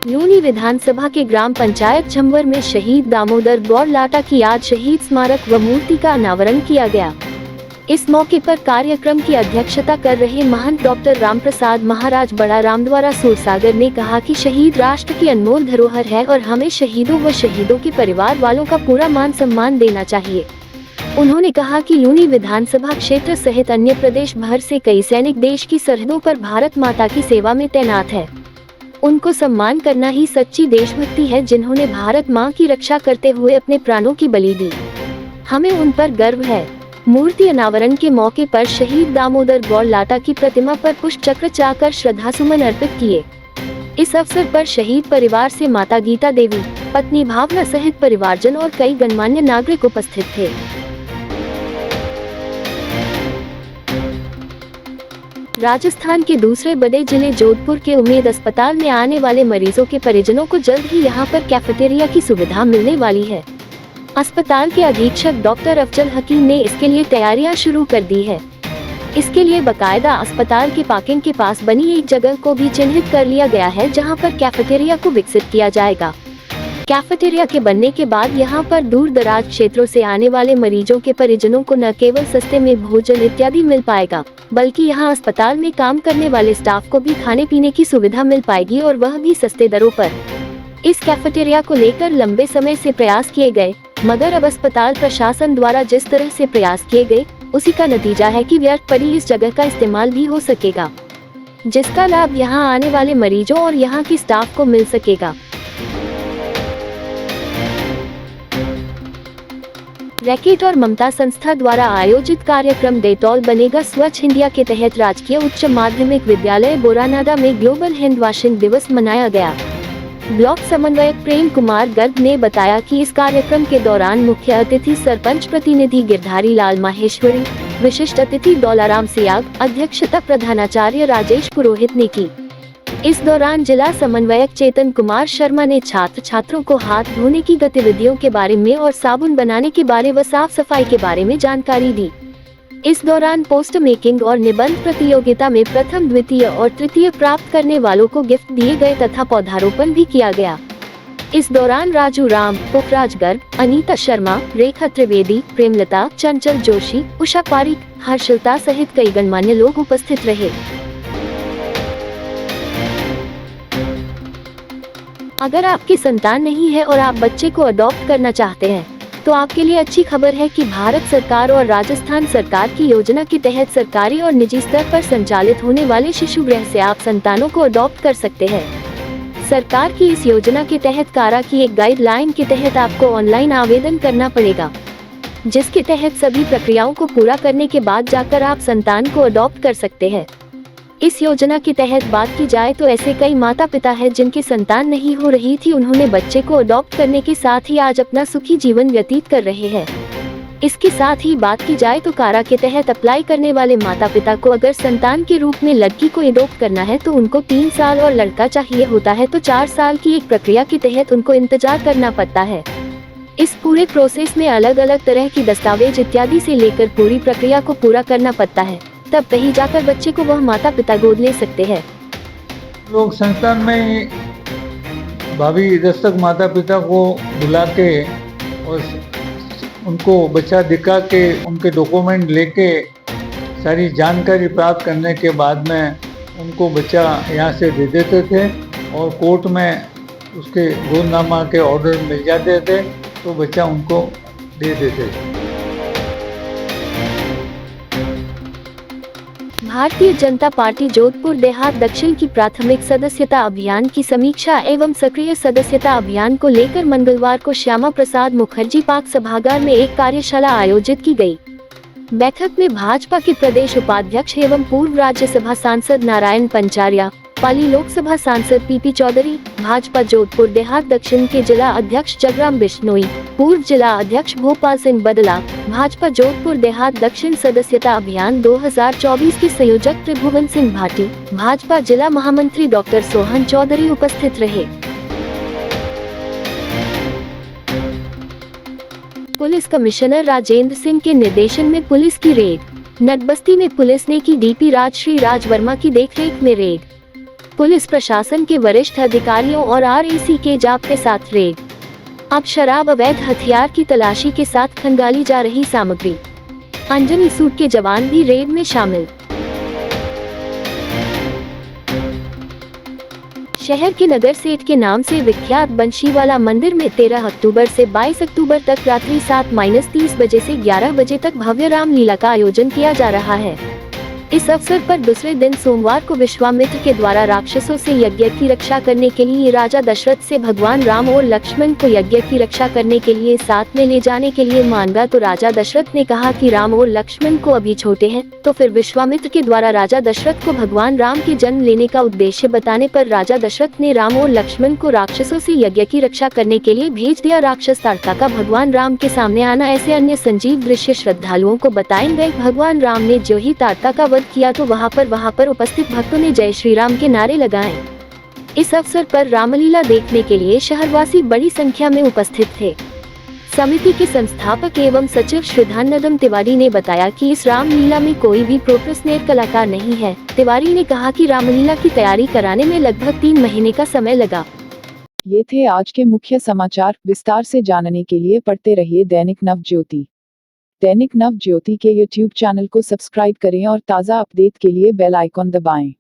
लूनी विधानसभा के ग्राम पंचायत झंवर में शहीद दामोदर गौड़ लाटा की याद शहीद स्मारक व मूर्ति का अनावरण किया गया। इस मौके पर कार्यक्रम की अध्यक्षता कर रहे महंत डॉक्टर रामप्रसाद महाराज बड़ा रामद्वारा सूरसागर ने कहा कि शहीद राष्ट्र की अनमोल धरोहर है और हमें शहीदों व शहीदों के परिवार वालों का पूरा मान सम्मान देना चाहिए। उन्होंने कहा कि लूनी विधानसभा क्षेत्र सहित अन्य प्रदेश भर से कई सैनिक देश की सरहदों पर भारत माता की सेवा में तैनात है। उनको सम्मान करना ही सच्ची देशभक्ति है, जिन्होंने भारत माँ की रक्षा करते हुए अपने प्राणों की बलि दी। हमें उन पर गर्व है। मूर्ति अनावरण के मौके पर शहीद दामोदर गौड़ लाटा की प्रतिमा पर पुष्प चक्र चाकर श्रद्धासुमन अर्पित किए। इस अवसर पर शहीद परिवार से माता गीता देवी, पत्नी भावना सहित परिवारजन और कई गणमान्य नागरिक उपस्थित थे। राजस्थान के दूसरे बड़े जिले जोधपुर के उम्मेद अस्पताल में आने वाले मरीजों के परिजनों को जल्द ही यहां पर कैफेटेरिया की सुविधा मिलने वाली है। अस्पताल के अधीक्षक डॉक्टर अफजल हकीम ने इसके लिए तैयारियां शुरू कर दी है। इसके लिए बकायदा अस्पताल के पार्किंग के पास बनी एक जगह को भी चिन्हित कर लिया गया है, जहां पर कैफेटेरिया को विकसित किया जाएगा। कैफेटेरिया के बनने के बाद यहां पर दूर दराज क्षेत्रों से आने वाले मरीजों के परिजनों को न केवल सस्ते में भोजन इत्यादि मिल पाएगा, बल्कि यहां अस्पताल में काम करने वाले स्टाफ को भी खाने पीने की सुविधा मिल पाएगी और वह भी सस्ते दरों पर। इस कैफेटेरिया को लेकर लंबे समय से प्रयास किए गए, मगर अब अस्पताल प्रशासन द्वारा जिस तरह से प्रयास किए गए, उसी का नतीजा है कि व्यर्थ पड़ी इस जगह का इस्तेमाल भी हो सकेगा, जिसका लाभ यहां आने वाले मरीजों और यहां की स्टाफ को मिल सकेगा। रैकेट और ममता संस्था द्वारा आयोजित कार्यक्रम डेटॉल बनेगा स्वच्छ इंडिया के तहत राजकीय उच्च माध्यमिक विद्यालय बोरानाडा में ग्लोबल हैंड वॉशिंग दिवस मनाया गया। ब्लॉक समन्वयक प्रेम कुमार गर्ग ने बताया कि इस कार्यक्रम के दौरान मुख्य अतिथि सरपंच प्रतिनिधि गिरधारी लाल माहेश्वरी, विशिष्ट अतिथि दौलाराम सियाग, अध्यक्षता प्रधानाचार्य राजेश पुरोहित ने की। इस दौरान जिला समन्वयक चेतन कुमार शर्मा ने छात्र छात्रों को हाथ धोने की गतिविधियों के बारे में और साबुन बनाने के बारे व साफ सफाई के बारे में जानकारी दी। इस दौरान पोस्टर मेकिंग और निबंध प्रतियोगिता में प्रथम, द्वितीय और तृतीय प्राप्त करने वालों को गिफ्ट दिए गए तथा पौधारोपण भी किया गया। इस दौरान राजू राम, पुखराज गर्ग, अनीता शर्मा, रेखा त्रिवेदी, प्रेमलता, चंचल जोशी, उषा पारिक, हर्षलता सहित कई गणमान्य लोग उपस्थित रहे। अगर आपकी संतान नहीं है और आप बच्चे को अडॉप्ट करना चाहते हैं, तो आपके लिए अच्छी खबर है कि भारत सरकार और राजस्थान सरकार की योजना के तहत सरकारी और निजी स्तर पर संचालित होने वाले शिशु गृह से आप संतानों को अडॉप्ट कर सकते हैं। सरकार की इस योजना के तहत कारा की एक गाइडलाइन के तहत आपको ऑनलाइन आवेदन करना पड़ेगा, जिसके तहत सभी प्रक्रियाओं को पूरा करने के बाद जाकर आप संतान को अडॉप्ट कर सकते हैं। इस योजना के तहत बात की जाए तो ऐसे कई माता पिता हैं जिनकी संतान नहीं हो रही थी, उन्होंने बच्चे को अडॉप्ट करने के साथ ही आज अपना सुखी जीवन व्यतीत कर रहे हैं। इसके साथ ही बात की जाए तो कारा के तहत अप्लाई करने वाले माता पिता को अगर संतान के रूप में लड़की को अडॉप्ट करना है तो उनको 3 साल और लड़का चाहिए होता है तो 4 साल की एक प्रक्रिया के तहत उनको इंतजार करना पड़ता है। इस पूरे प्रोसेस में अलग अलग तरह की दस्तावेज इत्यादि से लेकर पूरी प्रक्रिया को पूरा करना पड़ता है, तब कहीं जाकर बच्चे को वह माता पिता गोद ले सकते हैं। लोग संस्थान में भावी दस्तक माता पिता को बुला के और उनको बच्चा दिखा के उनके डॉक्यूमेंट लेके सारी जानकारी प्राप्त करने के बाद में उनको बच्चा यहाँ से दे देते थे और कोर्ट में उसके गोदनामा के ऑर्डर मिल जाते थे तो बच्चा उनको दे देते थे। भारतीय जनता पार्टी जोधपुर देहात दक्षिण की प्राथमिक सदस्यता अभियान की समीक्षा एवं सक्रिय सदस्यता अभियान को लेकर मंगलवार को श्यामा प्रसाद मुखर्जी पार्क सभागार में एक कार्यशाला आयोजित की गई। बैठक में भाजपा के प्रदेश उपाध्यक्ष एवं पूर्व राज्यसभा सांसद नारायण पंचारिया, पाली लोकसभा सांसद पीपी चौधरी, भाजपा जोधपुर देहात दक्षिण के जिला अध्यक्ष जगराम बिश्नोई, पूर्व जिला अध्यक्ष भोपाल सिंह बदला, भाजपा जोधपुर देहात दक्षिण सदस्यता अभियान 2024 के संयोजक त्रिभुवन सिंह भाटी, भाजपा जिला महामंत्री डॉक्टर सोहन चौधरी उपस्थित रहे। पुलिस कमिश्नर राजेंद्र सिंह के निर्देशन में पुलिस की रेड। नटबस्ती में पुलिस ने की डीपी राजश्री राज वर्मा की देखरेख में रेड। पुलिस प्रशासन के वरिष्ठ अधिकारियों और RAC के जाब्ते साथ रेड। अब शराब, अवैध हथियार की तलाशी के साथ खंगाली जा रही सामग्री। अंजनी सूट के जवान भी रेड में शामिल। शहर के नगर सेठ के नाम से विख्यात बंशीवाला मंदिर में 13 अक्टूबर से 22 अक्टूबर तक रात्रि 7:30 बजे से 11 बजे तक भव्य रामलीला का आयोजन किया जा रहा है। इस अवसर पर दूसरे दिन सोमवार को विश्वामित्र के द्वारा राक्षसों से यज्ञ की रक्षा करने के लिए राजा दशरथ से भगवान राम और लक्ष्मण को यज्ञ की रक्षा करने के लिए साथ में ले जाने के लिए मांगा, तो राजा दशरथ ने कहा कि राम और लक्ष्मण को अभी छोटे हैं। तो फिर विश्वामित्र के द्वारा राजा दशरथ को भगवान राम के जन्म लेने का उद्देश्य बताने पर राजा दशरथ ने राम और लक्ष्मण को राक्षसों से यज्ञ की रक्षा करने के लिए भेज दिया। राक्षस ताड़का का भगवान राम के सामने आना, ऐसे अन्य संजीव दृश्य श्रद्धालुओं को बताए गए। भगवान राम ने जो ही ताड़का का किया तो वहां पर उपस्थित भक्तों ने जय श्री राम के नारे लगाए। इस अवसर पर रामलीला देखने के लिए शहरवासी बड़ी संख्या में उपस्थित थे। समिति के संस्थापक एवं सचिव श्रीधन्नदम तिवारी ने बताया कि इस रामलीला में कोई भी प्रोफेशनल कलाकार नहीं है। तिवारी ने कहा कि रामलीला की तैयारी कराने में लगभग 3 महीने का समय लगा। ये थे आज के मुख्य समाचार। विस्तार से जानने के लिए पढ़ते रहिए दैनिक नवज्योति। दैनिक नवज्योति के YouTube चैनल को सब्सक्राइब करें और ताज़ा अपडेट के लिए बेल आइकॉन दबाएं।